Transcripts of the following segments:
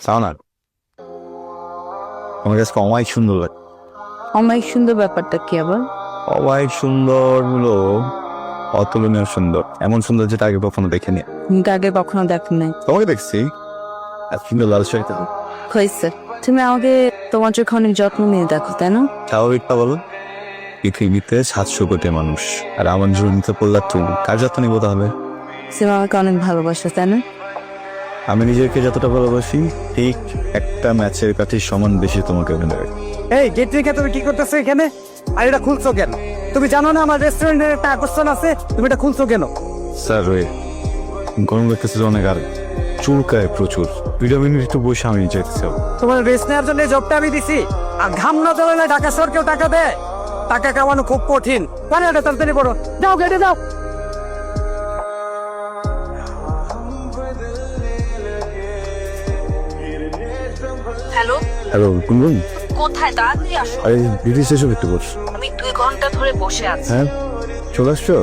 চাও না আমার কাছে অমায়িক সুন্দর লাগে। অমায়িক সুন্দর ব্যাপারটা কি আবার? অমায়িক সুন্দর হলো অতুলনীয় সুন্দর, এমন সুন্দর যেটা আগে কখনো দেখিনি। তুমি আগে কখনো দেখো নাই। তোমাকে দেখছি এত সুন্দর লাল শাড়িতে। হয়েছে, তুমি আমাকে তোমার চোখে অনেক যত্ন নিয়ে দেখো, তাই না? স্বাভাবিকটা বলো, পৃথিবীতে 700 কোটি মানুষ, আর আমার জন্য পড়লা তুমি, কার যত্ন নিবো তাহলে? তুমি আমাকে অনেক ভালোবাসো, তাই না? আমি নিজেকে যতটা ভালোবাসি ঠিক একটা ম্যাচের কাছে সমান বেশি তোমাকে ভালোবাসি। এই গেট রেখে তুমি কি করতেছো এখানে? আর এটা খুলছো কেন? তুমি জানো না আমার রেস্টুরেন্টের একটা আকর্ষণ আছে, তুমি এটা খুলছো কেন? স্যার ওই গরম লাগতেছিল অনেক, আর চুলকায় প্রচুর। 2 মিনিট একটু বসে আমি চাইতেছি। তোমার রেস্ট নেওয়ার জন্য এই জবটা আমি দিছি, আর ঘাম না জমালে ঢাকা শহর কেউ টাকা দেয়? টাকা কামানো খুব কঠিন। মানে এটা তাড়াতাড়ি পড়ো, যাও গেটে যাও। হ্যালো, হ্যালো গুনগুন, কোথায়? তাড়াতাড়ি আসো। আরে বিউটি স্টেশন একটু বস। আমি 2 ঘন্টা ধরে বসে আছি। হ্যাঁ চলে আসছো?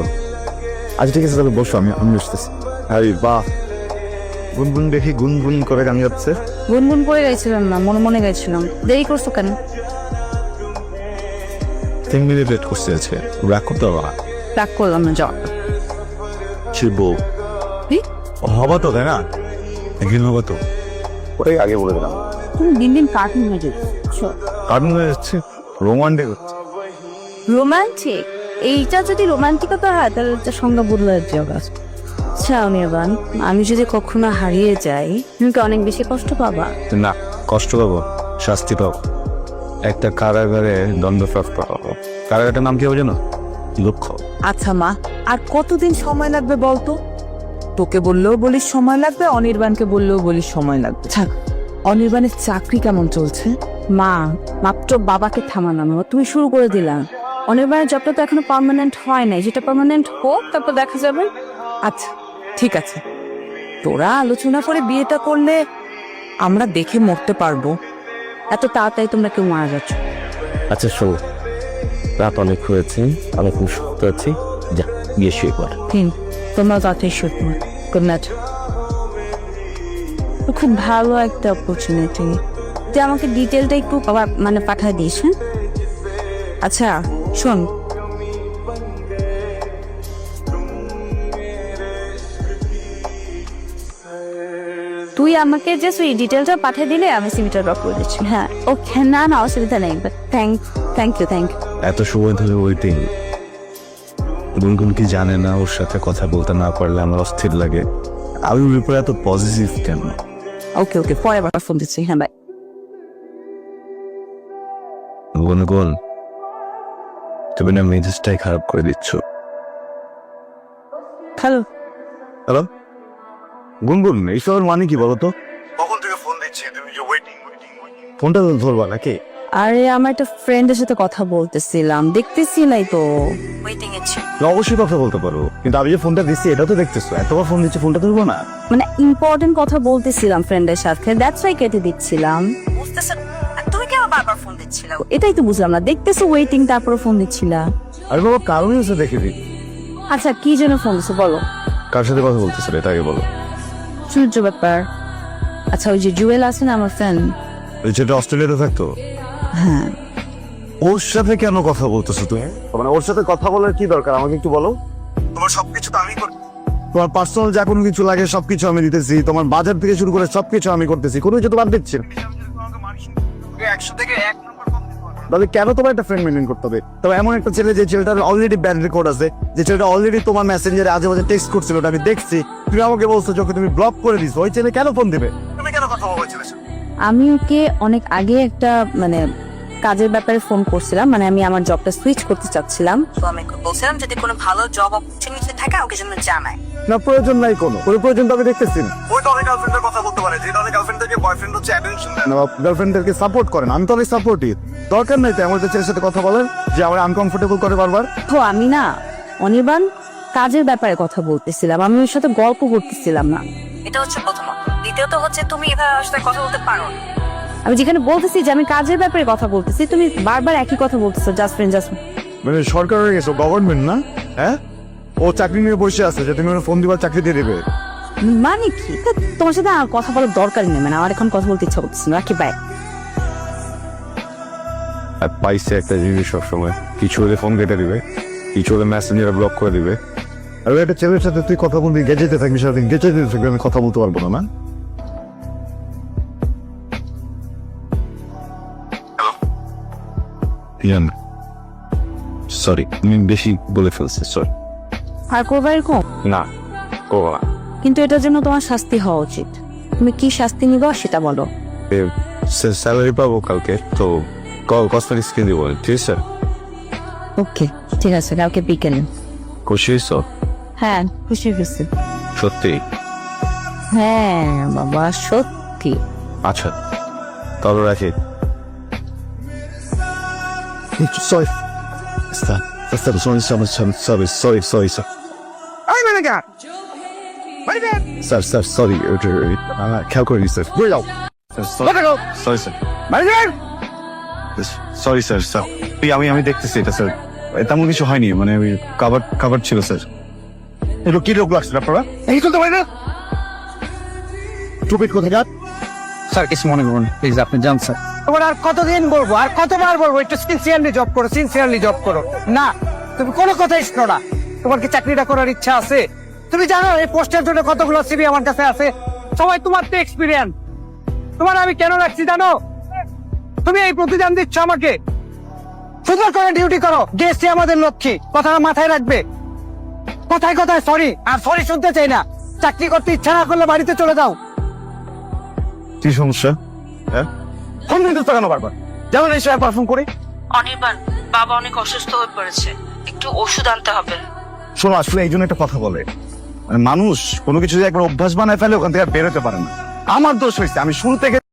আচ্ছা ঠিক আছে তাহলে বসো, আমি আসতেছি। আরে বাহ, গুনগুন দেখি গুনগুন করে গান গাচ্ছে। গুনগুন করে গাইছিলাম না, মনে মনে গাইছিলাম। দেরি করছো কেন? 3 মিনিট লেট করতে আছে, রাগ করতে হবে না। রাগ করলাম না, যাও। সে বউ কি? হবা তো, তাই না? একদিন হবা তো, ওটাই আগে বলে দিলাম। তুমি দিন দিন কার্টুন হয়ে যাচ্ছো। কারণ হয়ে যাচ্ছে রোমান্টিক হচ্ছে। রোমান্টিক? এইটা যদি রোমান্টিকতা হয় তাহলে এটা সংজ্ঞা বদলে যাবে। আচ্ছা অনির্বাণ, আমি যদি কখনো হারিয়ে যাই তুমি কি অনেক বেশি কষ্ট পাবা? না, কষ্ট পাবো, শাস্তি পাবো, একটা কারাগারে দণ্ডপ্রাপ্ত হবো। কারাগারটার নাম কি হবে জানো? লক্ষ্য। আচ্ছা মা, আর কতদিন সময় লাগবে বলতো? তোকে বললেও বলিস সময় লাগবে, অনির্বাণকে বললেও বলিস সময় লাগবে। থাক, অনির্বাণের চাকরি কেমন চলছে? মা, মাত্র বাবাকে থামালাম, তুমি শুরু করে দিলা। অনির্বাণের জবটা তো এখনো পার্মানেন্ট হয় নাই, যেটা পার্মানেন্ট হোক তারপর দেখা যাবে। আচ্ছা ঠিক আছে, তোরা আলোচনা করে বিয়েটা করলে আমরা দেখে মরতে পারবো। এত তাড়াতাড়ি তোমরা কেউ মারা যাচ্ছ? আচ্ছা শোনো, রাত অনেক হয়েছে, আমি খুব সুস্থ আছি, যা গিয়ে শুয়ে পড়। তোমরা তাড়াতাড়ি শুট করো। Good night. খুব ভালো একটা অপরচুনিটি, যে আমাকে ডিটেলটা একটু মানে পাঠিয়ে দিস। হ্যাঁ আচ্ছা শোন, তুই আমাকে জাস্ট ওই ডিটেলটা পাঠিয়ে দিলে আমি সিভিটা ড্রপ করে দিচ্ছি। হ্যাঁ ওকে, না না অসুবিধা নেই, বাট থ্যাংক ইউ। এত সময় ধরে ওয়েটিং। গুনগুন কি জানে না ওর সাথে কথা বলতে না পারলে আমার অস্থির লাগে? আমি ওর উপরে এত পজিটিভ কেন? ওকে ওকে, পরে আবার ফোন দিচ্ছি। হ্যাঁ বাই। গুনগুন, তুমি না মেজাজটাই খারাপ করে দিচ্ছ। হ্যালো হ্যালো গুনগুন, এইসবের মানে কি বলো তো? কখন থেকে ফোন দিচ্ছি, তুমি যে ওয়েটিং ফোনটা তো ধরবা নাকি? আরে আমার একটা ফ্রেন্ডের সাথে কথা বলতেছিলাম, দেখতেছি নাই তো ওয়েটিং এ ছিল। অবশ্যই কথা বলতে পারো, কিন্তু আমি যে ফোনটা দিচ্ছি এটা তো দেখতেছো, এতবার ফোন দিচ্ছি, ফোনটা ধরবো না? মানে ইম্পর্টেন্ট কথা বলতেছিলাম ফ্রেন্ডের সাথে, দ্যাটস ওয়াই কেটে দিচ্ছিলাম। বুঝতেছ? তুমি কেন বারবার ফোন দিচ্ছিলা? এটাই তো বুঝলাম না, দেখতেছো ওয়েটিং তারপর ফোন দিচ্ছিলা। আরে বাবা, কারণই হচ্ছে দেখে দিই। আচ্ছা কি জন্য ফোন দিছো বলো? কার সাথে কথা বলতেছো এটা আগে বলো। সূর্য ব্যাপার। আচ্ছা ওই যে জুয়েল আছে না আমার ফ্রেন্ড, যেটা অস্ট্রেলিয়াতে থাকতো, হ্যাঁ ওর সাথে কেন কথা বলতেছো তুমি? মানে ওর সাথে কথা বলার কি দরকার আমাকে একটু বলো। তোমার সবকিছু তো আমি করি, তোমার পার্সোনাল যা কোনো কিছু লাগে সবকিছু আমি দিতেছি, তোমার বাজার থেকে শুরু করে সবকিছু আমি করতেছি, কোনো কিছু তো বাদ দিচ্ছি না। তাহলে কেন তোমার একটা ফ্রেন্ড মেনটেন করতে হবে? তবে এমন একটা ছেলে, যে ছেলেটার অলরেডি ব্যাড রেকর্ড আছে, যে ছেলেটা অলরেডি তোমার মেসেঞ্জারে আজে বাজে টেক্সট করছিল, ওটা আমি দেখছি, তুমি আমাকে বলছো যখন তুমি ব্লক করে দিছো, ওই ছেলে কেন ফোন দিবে? তুমি কেন কথা বলছো ছেলের সাথে? আমি ওকে অনেক আগে একটা মানে কাজের ব্যাপারে ফোন করছিলাম, মানে আমি আমার জবটা সুইচ করতে চাচ্ছিলাম, তো আমি ওকে বলছিলাম যদি কোনো ভালো জব অপরচুনিটি থাকে ওকে জন্য জানাই। না, প্রয়োজন নাই, কোনো প্রয়োজন তো আমি দেখতেছি না। ওই তো অনেক গার্লফ্রেন্ডের কথা বলতে পারে, যে অনেক গার্লফ্রেন্ডকে বয়ফ্রেন্ড হচ্ছে অ্যাটেনশন দেয় না, গার্লফ্রেন্ডদেরকে সাপোর্ট করেন। আমি তো অনেক সাপোর্টিভ, দরকার নাই তো এমন একটা ছেলের সাথে কথা বলার যে আমার আনকমফোর্টেবল করে বারবার। তো আমি না অনির্বাণ কাজের ব্যাপারে কথা বলতেছিলাম, আমি ওর সাথে গল্প করতেছিলাম না। এটা হচ্ছে প্রথমত। দ্বিতীয়ত হচ্ছে তুমি এভাবে আমার সাথে কথা বলতে পারো না। আমি যেখানে বলতেছি যে আমি কাজের ব্যাপারে কথা বলতেছি, তুমি বারবার একই কথা বলতেছো, জাস্ট ফ্রেন্ড জাস্ট। মানে সরকার হয়ে গেছো, গভর্নমেন্ট না? হ্যাঁ, ও চাকরি নিয়ে বসে আছে যে তুমি ওর ফোন দিবার চাকরি দিয়ে দেবে। মানে কি তা তোমার সাথে আর কথা বলার দরকারই নেই, মানে আমার এখন কথা বলতে ইচ্ছা করতেছে না, রাখি বাই। আর পাইছে একটা জিনিস সবসময়, কিছু হলে ফোন কেটে দিবে, কিছু হলে মেসেঞ্জারে ব্লক করে দিবে। আর ওই একটা ছেলের সাথে তুই কথা বলবি, গেজেতে থাকবি, সারাদিন গেজেতে থাকবি, আমি কথা বলতে পারবো না। না ইয়ান সরি, আমি বেশি বলে ফেলছি, সরি। আর করবা এরকম? না ও না, কিন্তু এটার জন্য তোমার শাস্তি হওয়া উচিত। তুমি কি শাস্তি নিবা সেটা বলো। স্যালারি পাবো কালকে, তো কসমেটিক্স কিনে দিব, ঠিক আছে? ওকে ঠিক আছে, কালকে বিকেলে। খুশি হয়েছো? হ্যাঁ খুশি হয়েছি। সত্যি? হ্যাঁ বাবা সত্যি। আচ্ছা তাহলে রাখি। Sorry sorry sir, sir sorry, খেয়াল করে স্যার, বুঝে যাও। Sorry sir, sorry sir, sir আমি দেখতেছি এটা স্যার, তেমন কিছু হয়নি, মানে আমি কাবার ছিল স্যার। এগুলো কি রোগ লাগছে আপনারা? এই চলতে পারি না, টুপিট কোথায় যান? স্যার কিছু মনে করুন প্লিজ, আপনি যান স্যার। তোমার আর কতদিন বলবো, আর কতবার বলবো একটু সিনসিয়ারলি জব করো, সিনসিয়ারলি জব করো। না তুমি কোনো কথাই শোনো না। তোমার কি চাকরিটা করার ইচ্ছা আছে? তুমি জানো এই পোস্টের জন্য কতগুলো সিভি আমার কাছে আছে, সবাই তোমার তো এক্সপিরিয়েন্স। তোমার আমি কেন রাখছি জানো? তুমি এই প্রতিদান দিচ্ছ আমাকে। সুন্দর করে ডিউটি করো, গেস্টই আমাদের লক্ষ্মী, কথাটা মাথায় রাখবে। কথায় কথায় সরি, আর সরি শুনতে চাই না। চাকরি করতে ইচ্ছা না করলে বাড়িতে চলে যাও। কি সমস্যা? হ্যাঁ ফোন দিতে কেন বারবার? যেমন এই সময় পারফর্ম করে। অনির্বাণ, বাবা অনেক অসুস্থ হয়ে পড়েছে, একটু ওষুধ আনতে হবে। শোনো, আসলে এই জন্য একটা কথা বলে, মানে মানুষ কোনো কিছু যদি একবার অভ্যাস বানায় ফেলে ওখান থেকে আর বেরোতে পারে না। আমার দোষ হয়েছে, আমি শুরু থেকে